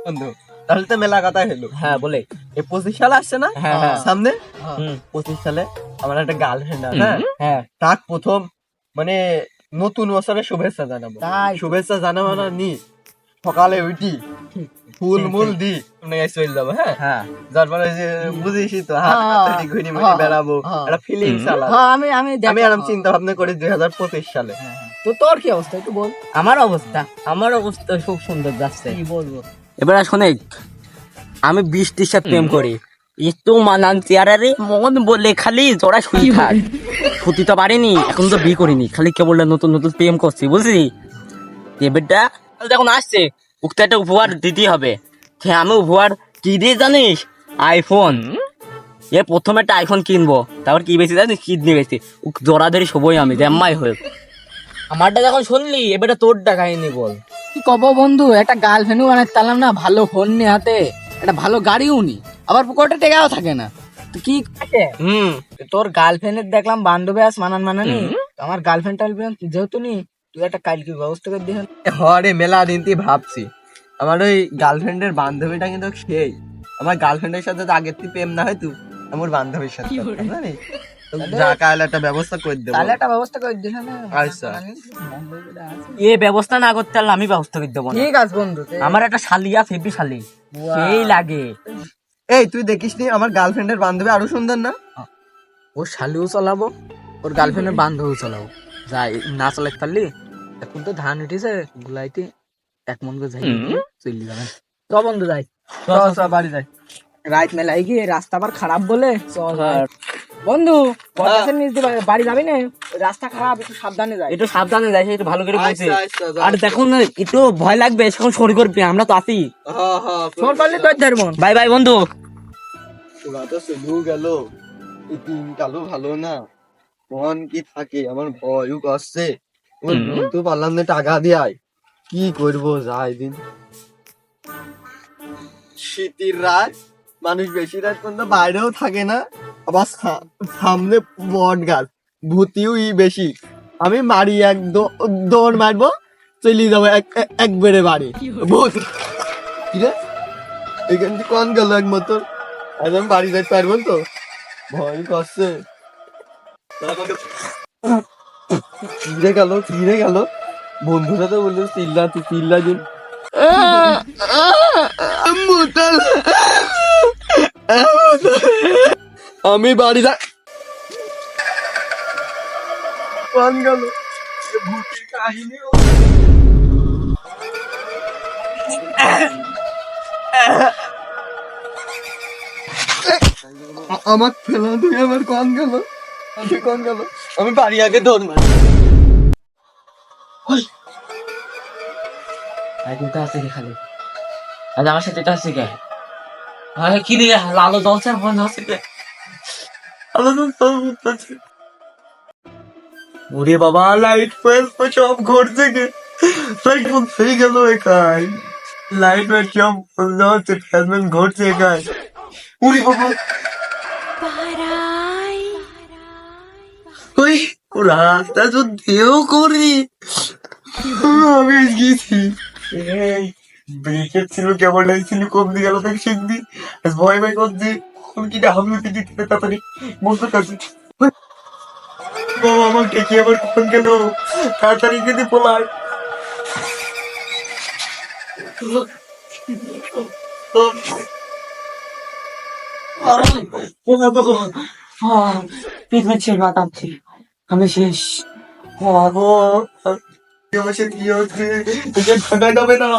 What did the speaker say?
বন্ধু তাহলে তো মেলা কথা হলো। হ্যাঁ বলে। এই 25 সাল আসছে না হ্যাঁ। সামনে, হুম 25 সালে আমার একটা গার্লফ্রেন্ড আছে। হ্যাঁ তাক প্রথম মানে নতুন বছরের শুভেচ্ছা জানাবো। তাই তো। শুভেচ্ছা জানাবো না নি, সকালে উঠি ফুল মুল দি চলে যাবো। হ্যাঁ হ্যাঁ তারপরে যে বুঝিসই তো হাত হ্যাঁ, হাতে ঘুরি মুড়ি হ্যাঁ, বেড়াবো, হ্যাঁ। একটা ফিলিংস আলাদা। হ্যাঁ আমি আমি আমি আরাম চিন্তা ভাবনা করি 2025 সালে। তো তোর কি অবস্থা একটু বল। আমার অবস্থা খুব সুন্দর যাচ্ছে। কি বলবো এবার শোনে, আমি 20-30 সাল প্রেম করি, একটু মানান চেয়ারে মন বলে খালি জোড়া শুই থাক। ছুটি তো পারিনি, এখন তো বিয়ে করিনি, খালি কেবল নতুন নতুন প্রেম করছি, বুঝলি? এবারটা যখন আসছে ওকে একটা উপহার দিতে হবে। আমি উপহার কি দিয়ে জানিস? আইফোন। এ প্রথমে একটা আইফোন কিনবো, তারপর কি বেশি জানিস? কিডনি বেশি জোড়া ধরে সবই আমি জ্যাম্মাই হয়ে। আমারটা যখন শুনলি, এবারে তোরটা কাহিনী বল। কি কব বন্ধু, একটা গার্লফ্রেন্ডও বানাতে পারলাম না, ভালো ফোন নি হাতে, একটা ভালো গাড়িও নি, আবার পকেটে টাকাও থাকে না। তো কি আছে? তোর গার্লফ্রেন্ডের দেখলাম বান্ধবী আস মানানি, তো আমার গার্লফ্রেন্ড টার্লফ্রেন্ড যেহেতু নি, তুই একটা কালকে ব্যবস্থা করে দিস। হরে মেলা দিন তুই ভাবছি আমার ওই গার্লফ্রেন্ডের বান্ধবীটা কিন্তু সেই, আমার গার্লফ্রেন্ডের সাথে তো আগের থেকে প্রেম না হয় তুই আমার বান্ধবীর সাথে জানিস? তো যা কাল একটা ব্যবস্থা করে দেবো। তাহলে একটা ব্যবস্থা করে দিস না। আচ্ছা এ ব্যবস্থা না করতে পারলে আমি ব্যবস্থা করে দেবো না। ঠিক আছে বন্ধু। আমার একটা শালিয়া ফেবি শালি, সেই লাগে। এই তুই দেখিস নি আমার গার্লফ্রেন্ডের বান্ধবী আরো সুন্দর না? ও শালিও চালাবো, ওর গার্লফ্রেন্ডের বান্ধবীও চালাবো। যাই না চালাতে পারলি, এখন তো ধান উঠেছে গুলাইতে, এক মন করে যাই চলি যাবে। চ বন্ধু যাই, চল বাড়ি যাই। রাত মেলায় গিয়ে রাস্তা আবার খারাপ বলে চল। বন্ধু বটগাছের নিচ দিয়ে বাড়ি যাবি না, ওই রাস্তা খারাপ, একটু সাবধানে যাই। একটু সাবধানে যাই, একটু ভালো করে বলছি। আচ্ছা, যা। আর দেখুন না, একটু ভয় লাগবে, সেখন সরি করবি, আমরা তো আছি। শোন পারলি তোর ধর্ম। বাই বাই বন্ধু। ওরা তো শুধু গেল, এই দিন কালো ভালো না, মন কি থাকে আমার ভয়ও করছে। ওই বলতে পারলাম না টাকা দিয়ে কি করবো যাই দিন। শীতের রাত, মানুষ বেশি রাত পর্যন্ত বাইরেও থাকে না, আবার সামনে বট গাছ, ভূতিও বেশি। আমি মারি দৌড় মারবো, চলে যাবো একবারে বাড়ি। ভূত কিরে এখান থেকে কোন গেল একমাত্র, আজ আমি বাড়ি যাইতে পারবো তো, ভয় করছে। ফিরে গেল বন্ধুরা তো বললো চিল্লা দিন। আমি বাড়ি যাই, কোন গেল ভূতের কাহিনী। আমার ফেলা তুই আমার কোন গেল, আমি বাড়ি আগে দৌড় মারি। খালি আমার সাথে তো আছে কে? কি দিয়ে লালো জ্বলছে, মনে হচ্ছে কে? ওরে বাবা, লাইট ফাইট সব ঘুরছে গে, লাইট বন্ধ হয়ে গেল একাই, লাইট ফাইট সব বন্ধ হচ্ছে, ফ্যান ঘুরছে একাই। ওরে বাবা ওই রাস্তা যদিও করি আমি গেছি, এই ব্রেকের ছিল কেমন লাগছিল, কম দিয়ে গেল তাকে শিখবি, ভয় করছি কোন কিটা হামলে দিতে তাড়াতাড়ি বলতে কাছে। বাবা আমার ডেকে আবার কখন গেল, তাড়াতাড়ি যদি পলায়। আমি শেষ। কি হচ্ছে ঠান্ডা যাবে না।